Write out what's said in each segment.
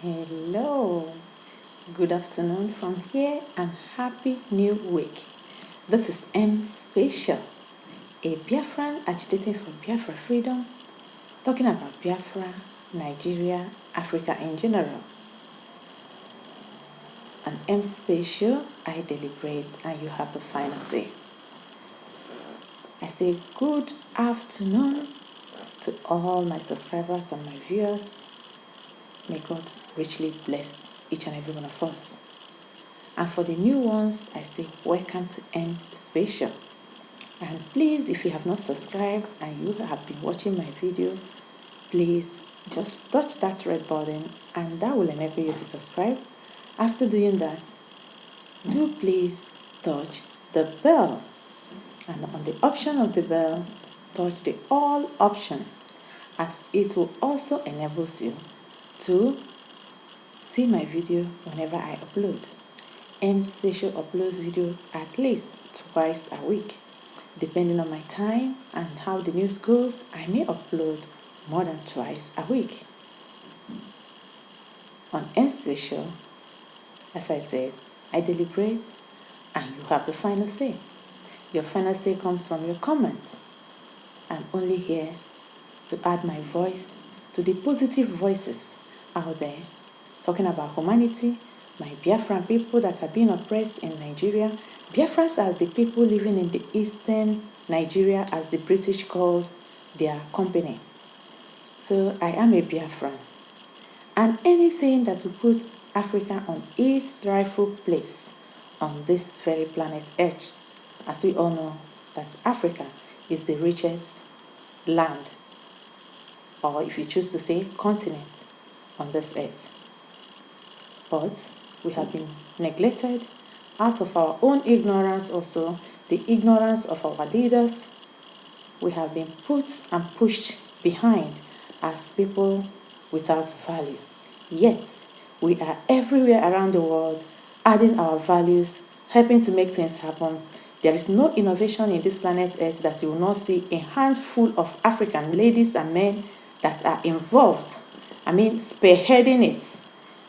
Hello, good afternoon from here and happy new week. This is M Special, a Biafran agitating for Biafra freedom, talking about Biafra, Nigeria, Africa in general. On M Special, I deliberate and you have the final say. I say good afternoon to all my subscribers and my viewers. May God richly bless each and every one of us. And for the new ones, I say welcome to M's Special. And please, if you have not subscribed and you have been watching my video, please just touch that red button and that will enable you to subscribe. After doing that, do please touch the bell. And on the option of the bell, touch the all option, as it will also enable you to see my video whenever I upload. M Special uploads video at least twice a week. Depending on my time and how the news goes, I may upload more than twice a week. On M Special, as I said, I deliberate and you have the final say. Your final say comes from your comments. I'm only here to add my voice to the positive voices out there talking about humanity, my Biafran people that are being oppressed in Nigeria. Biafrans are the people living in the eastern Nigeria, as the British called their company. So I am a Biafran. And anything that will put Africa on its rightful place on this very planet Earth, as we all know that Africa is the richest land, or if you choose to say continent, on this earth. But we have been neglected out of our own ignorance, also the ignorance of our leaders. We have been put and pushed behind as people without value. Yet we are everywhere around the world adding our values, helping to make things happen. There is no innovation in this planet Earth that you will not see a handful of African ladies and men that are involved, spearheading it.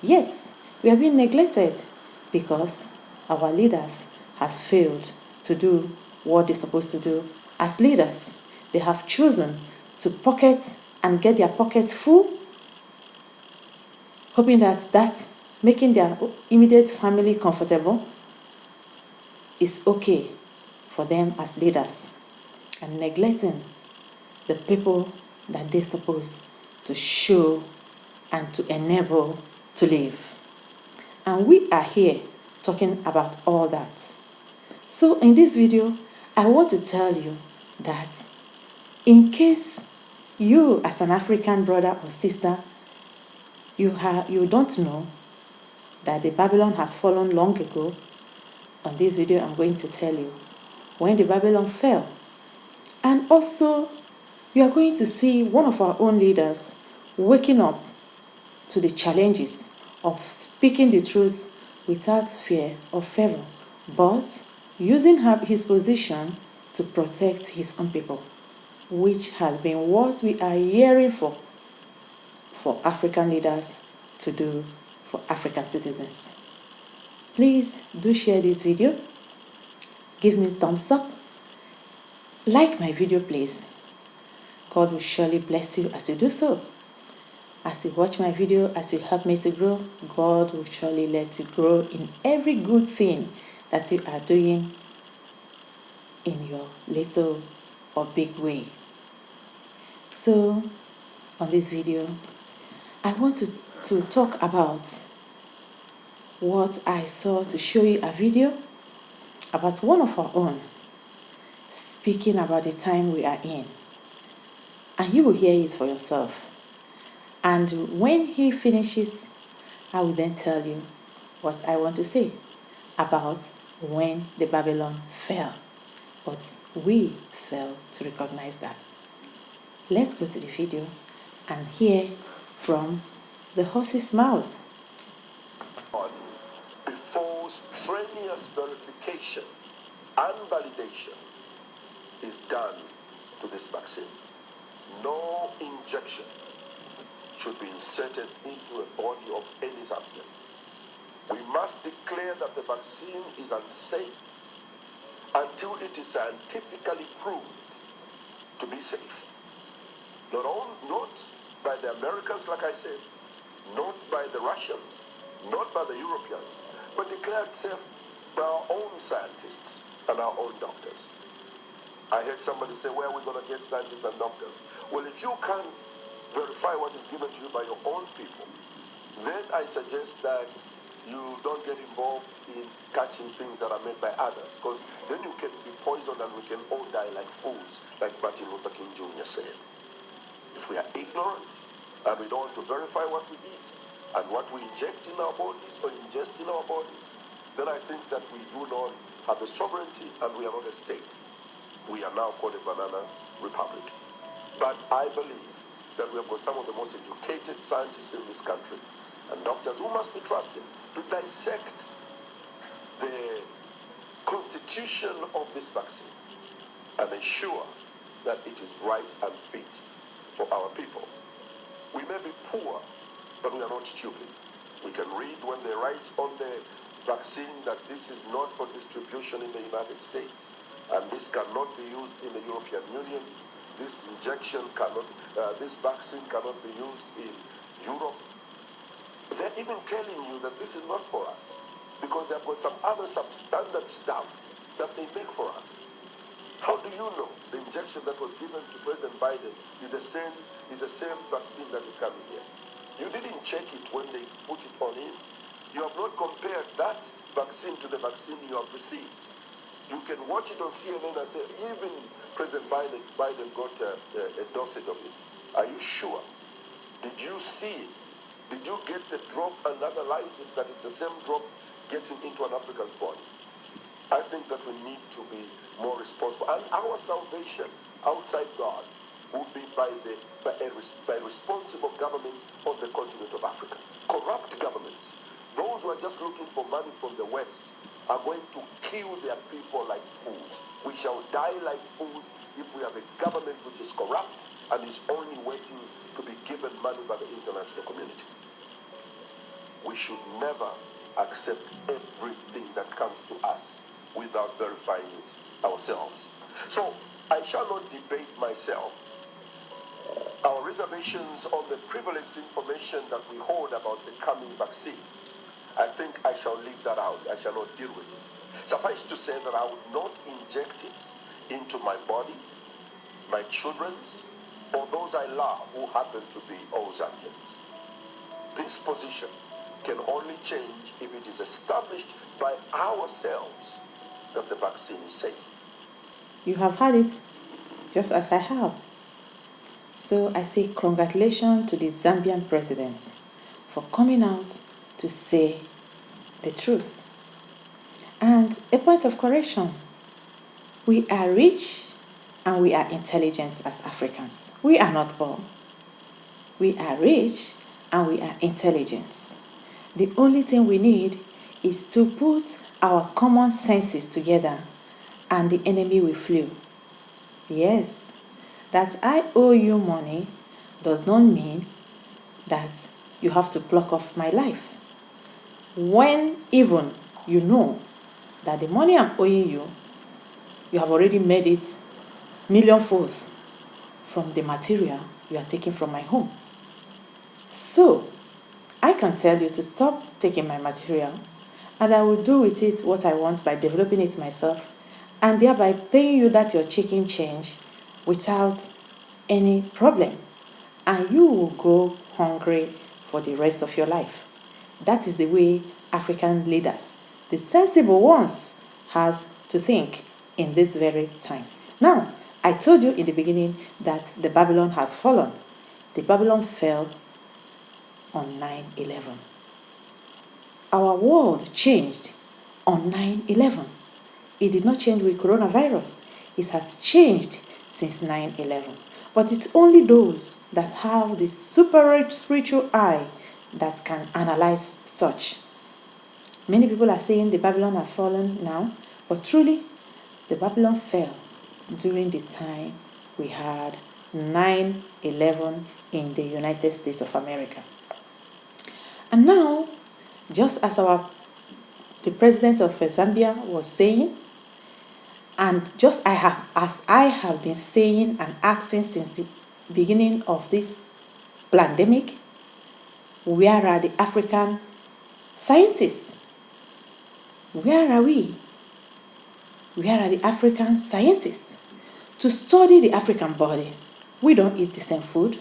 Yet we are being neglected because our leaders has failed to do what they're supposed to do as leaders. They have chosen to pocket and get their pockets full, hoping that that's making their immediate family comfortable is okay for them as leaders, and neglecting the people that they're supposed to show and to enable to live. And we are here talking about all that. So in this video, I want to tell you that in case you as an African brother or sister, you don't know that the Babylon has fallen long ago, on this video I'm going to tell you when the Babylon fell. And also, you are going to see one of our own leaders waking up to the challenges of speaking the truth without fear or favor, but using his position to protect his own people, which has been what we are hearing for African leaders to do for African citizens. Please do share this video. Give me a thumbs up. Like my video, please. God will surely bless you as you do so. As you watch my video, as you help me to grow, God will surely let you grow in every good thing that you are doing in your little or big way. So, on this video, I want to talk about what I saw, to show you a video about one of our own speaking about the time we are in. And you will hear it for yourself. And when he finishes, I will then tell you what I want to say about when the Babylon fell. But we fail to recognize that. Let's go to the video and hear from the horse's mouth. Before strenuous verification and validation is done to this vaccine. No injection should be inserted into a body of any Zambian. We must declare that the vaccine is unsafe until it is scientifically proved to be safe. Not by the Americans, like I said, not by the Russians, not by the Europeans, but declared safe by our own scientists and our own doctors. I heard somebody say, where are we going to get scientists and doctors? Well, if you can't verify what is given to you by your own people, then I suggest that you don't get involved in catching things that are made by others, because then you can be poisoned and we can all die like fools, like Martin Luther King Jr. said. If we are ignorant and we don't want to verify what we eat and what we inject in our bodies or ingest in our bodies, then I think that we do not have the sovereignty and we are not a state. We are now called a banana republic. But I believe that we have got some of the most educated scientists in this country and doctors who must be trusted to dissect the constitution of this vaccine and ensure that it is right and fit for our people. We may be poor, but we are not stupid. We can read when they write on the vaccine that this is not for distribution in the United States, and this cannot be used in the European Union. This this vaccine cannot be used in Europe. They're even telling you that this is not for us because they've got some other substandard stuff that they make for us. How do you know the injection that was given to President Biden is the same vaccine that is coming here? You didn't check it when they put it on him. You have not compared that vaccine to the vaccine you have received. You can watch it on CNN and say, even President Biden got a dosage of it. Are you sure? Did you see it? Did you get the drop and analyze it that it's the same drop getting into an African's body? I think that we need to be more responsible. And our salvation outside God will be by responsible governments on the continent of Africa. Corrupt governments, those who are just looking for money from the West, are going to kill their people like fools. We shall die like fools if we have a government which is corrupt and is only waiting to be given money by the international community. We should never accept everything that comes to us without verifying it ourselves. So I shall not debate myself our reservations on the privileged information that we hold about the coming vaccine. I think I shall leave that out. I shall not deal with it. Suffice to say that I would not inject it into my body, my children's, or those I love who happen to be all Zambians. This position can only change if it is established by ourselves that the vaccine is safe. You have had it just as I have. So I say congratulations to the Zambian president for coming out to say the truth. And a point of correction, we are rich and we are intelligent as Africans. We are not poor. We are rich and we are intelligent. The only thing we need is to put our common senses together and the enemy will flee. Yes, that I owe you money does not mean that you have to pluck off my life. When even you know that the money I'm owing you, you have already made it millionfold from the material you are taking from my home. So, I can tell you to stop taking my material and I will do with it what I want by developing it myself and thereby paying you that your chicken change without any problem. And you will go hungry for the rest of your life. That is the way African leaders, the sensible ones, has to think in this very time. Now, I told you in the beginning that the Babylon has fallen. The Babylon fell on 9/11. Our world changed on 9/11. It did not change with coronavirus. It has changed since 9/11. But it's only those that have the super spiritual eye that can analyze such. Many people are saying the Babylon have fallen now, but truly, the Babylon fell during the time we had 9/11 in the United States of America. And now, just as the president of Zambia was saying, and just as I have been saying and asking since the beginning of this pandemic, where are the African scientists? Where are we? Where are the African scientists to study the African body? We don't eat the same food.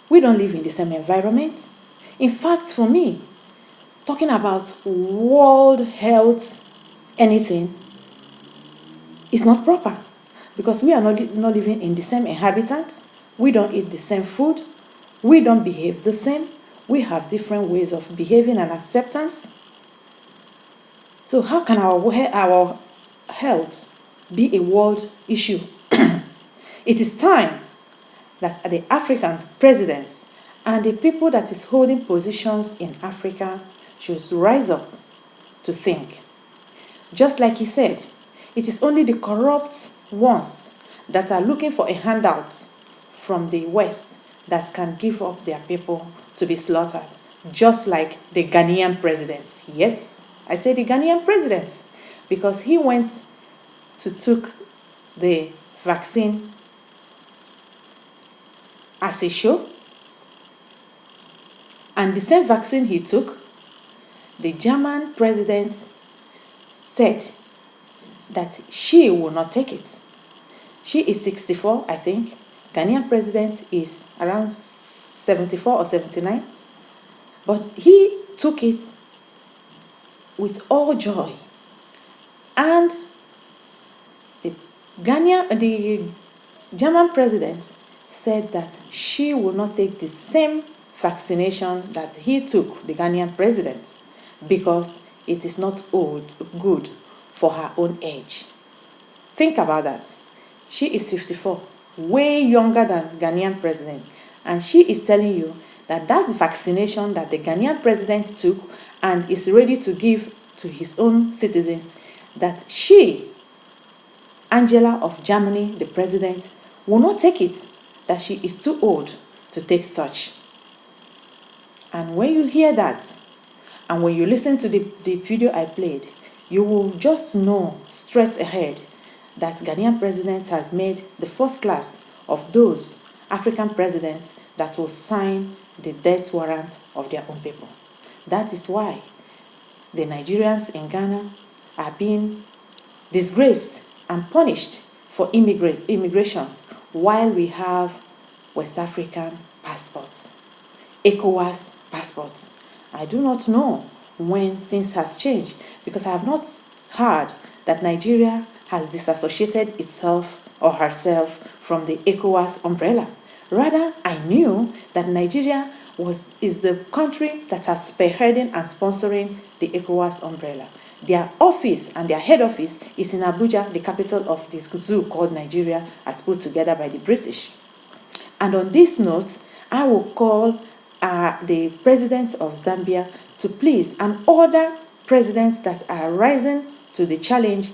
We don't live in the same environment. In fact, for me, talking about world health, anything, is not proper because we are not living in the same inhabitants. We don't eat the same food. We don't behave the same. We have different ways of behaving and acceptance. So how can our health be a world issue? It is time that the African presidents and the people that is holding positions in Africa should rise up to think. Just like he said, it is only the corrupt ones that are looking for a handout from the West that can give up their people to be slaughtered. Just like the Ghanaian president. Yes, I say the Ghanaian president because he went to took the vaccine as a show. And the same vaccine he took, the German president said that she will not take it. She is 64, I think. Ghanaian president is around 74 or 79. But he took it with all joy. And the German president said that she will not take the same vaccination that he took, the Ghanaian president, because it is not good for her own age. Think about that. She is 54, way younger than Ghanaian president, and she is telling you that vaccination that the Ghanaian president took and is ready to give to his own citizens, that she, Angela of Germany, the president, will not take it, that she is too old to take such. And when you hear that, and when you listen to the video I played, you will just know straight ahead that Ghanaian president has made the first class of those African presidents that will sign the death warrant of their own people. That is why the Nigerians in Ghana are being disgraced and punished for immigration, while we have West African passports, ECOWAS passports. I do not know when things has changed because I have not heard that Nigeria has disassociated itself or herself from the ECOWAS umbrella. Rather, I knew that Nigeria is the country that has spearheading and sponsoring the ECOWAS umbrella. Their office and their head office is in Abuja, the capital of this zoo called Nigeria, as put together by the British. And on this note, I will call the president of Zambia to please, and other presidents that are rising to the challenge.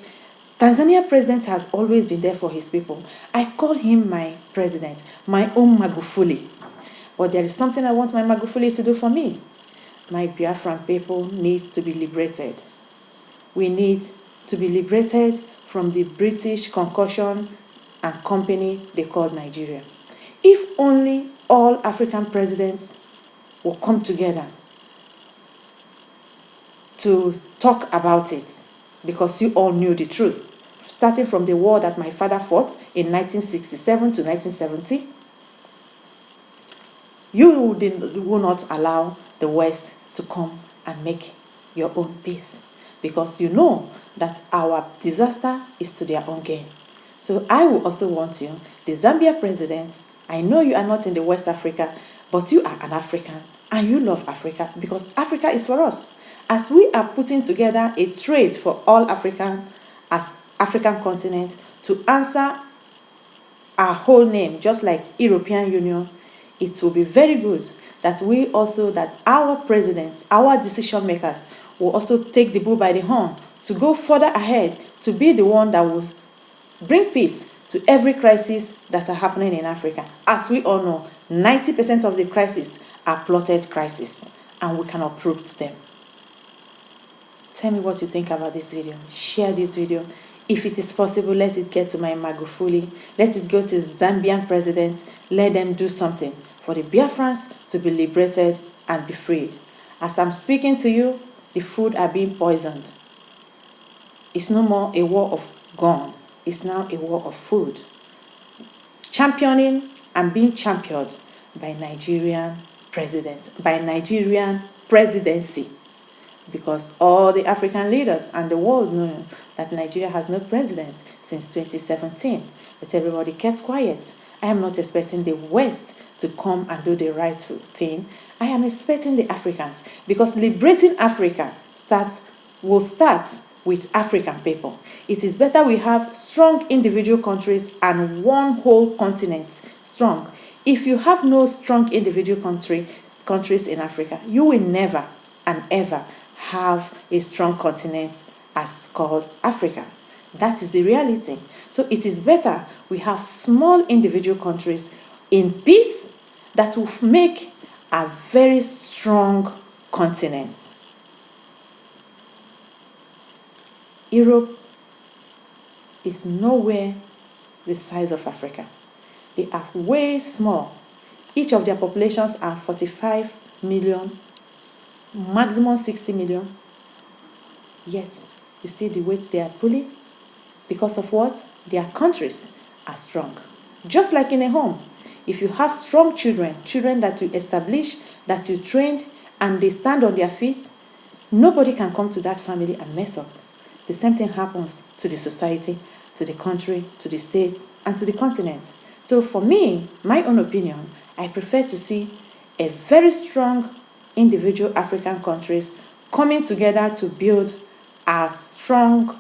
Tanzania president has always been there for his people. I call him my president, my own Magufuli. But there is something I want my Magufuli to do for me. My Biafran people needs to be liberated. We need to be liberated from the British concussion and company they called Nigeria. If only all African presidents will come together to talk about it, because you all knew the truth. Starting from the war that my father fought in 1967 to 1970, you will not allow the West to come and make your own peace, because you know that our disaster is to their own gain. So I will also want you, the Zambia president, I know you are not in the West Africa, but you are an African and you love Africa because Africa is for us. As we are putting together a trade for all African continent to answer our whole name, just like European Union, it will be very good that that our presidents, our decision makers will also take the bull by the horn to go further ahead, to be the one that will bring peace to every crisis that are happening in Africa. As we all know, 90% of the crises are plotted crises, and we can uproot them. Tell me what you think about this video. Share this video. If it is possible, let it get to my Magufuli. Let it go to Zambian president. Let them do something for the Biafrans to be liberated and be freed. As I'm speaking to you, the food are being poisoned. It's no more a war of gun. It's now a war of food. Championing and being championed by Nigerian president, by Nigerian presidency. Because all the African leaders and the world know that Nigeria has no president since 2017. But everybody kept quiet. I am not expecting the West to come and do the right thing. I am expecting the Africans, because liberating Africa will start with African people. It is better we have strong individual countries and one whole continent strong. If you have no strong individual countries in Africa, you will never and ever have a strong continent as called Africa. That is the reality. So it is better we have small individual countries in peace that will make a very strong continent. Europe is nowhere the size of Africa. They are way small. Each of their populations are 45 million, maximum 60 million. Yet, you see the weight they are pulling? Because of what? Their countries are strong. Just like in a home. If you have strong children that you establish, that you trained, and they stand on their feet, nobody can come to that family and mess up. The same thing happens to the society, to the country, to the states, and to the continent. So for me, my own opinion, I prefer to see a very strong individual African countries coming together to build a strong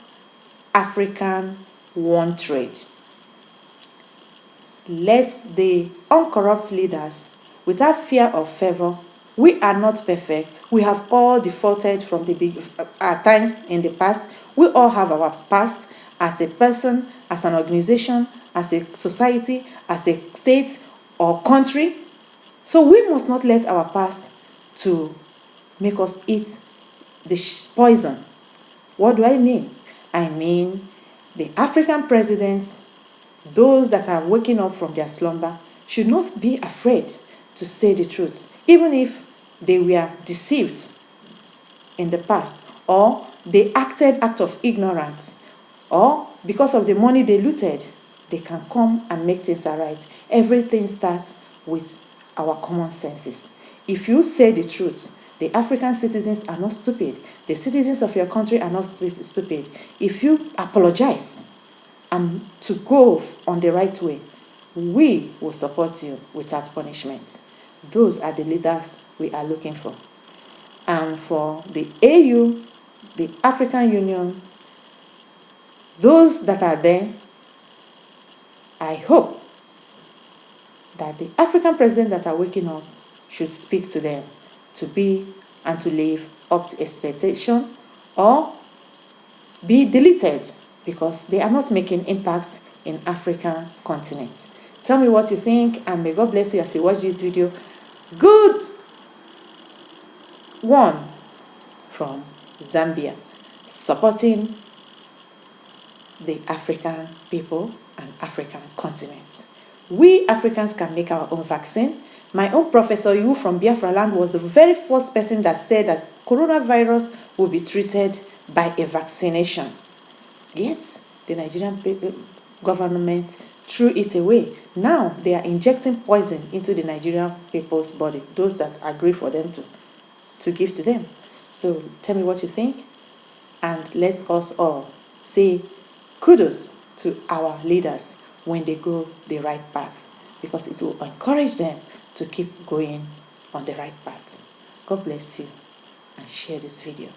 African one trade. Let the uncorrupt leaders, without fear of favor, we are not perfect. We have all defaulted from at times in the past. We all have our past as a person, as an organization, as a society, as a state or country. So we must not let our past to make us eat the poison. What do I mean? I mean the African presidents, those that are waking up from their slumber, should not be afraid to say the truth, even if they were deceived in the past, or they acted out of ignorance, or because of the money they looted, they can come and make things right. Everything starts with our common senses. If you say the truth, the African citizens are not stupid. The citizens of your country are not stupid. If you apologize and to go on the right way, we will support you without punishment. Those are the leaders we are looking for. And for the AU, the African Union, those that are there, I hope that the African presidents that are waking up should speak to them to be and to live up to expectation, or be deleted because they are not making impact in African continent. Tell me what you think, and may God bless you as you watch this video. Good one from Zambia, supporting the African people and African continent. We Africans can make our own vaccine. My own Professor Yu from Biafra land was the very first person that said that coronavirus will be treated by a vaccination. Yet, the Nigerian government threw it away. Now, they are injecting poison into the Nigerian people's body, those that agree for them to give to them. So, tell me what you think, and let us all say kudos to our leaders when they go the right path, because it will encourage them to keep going on the right path. God bless you, and share this video.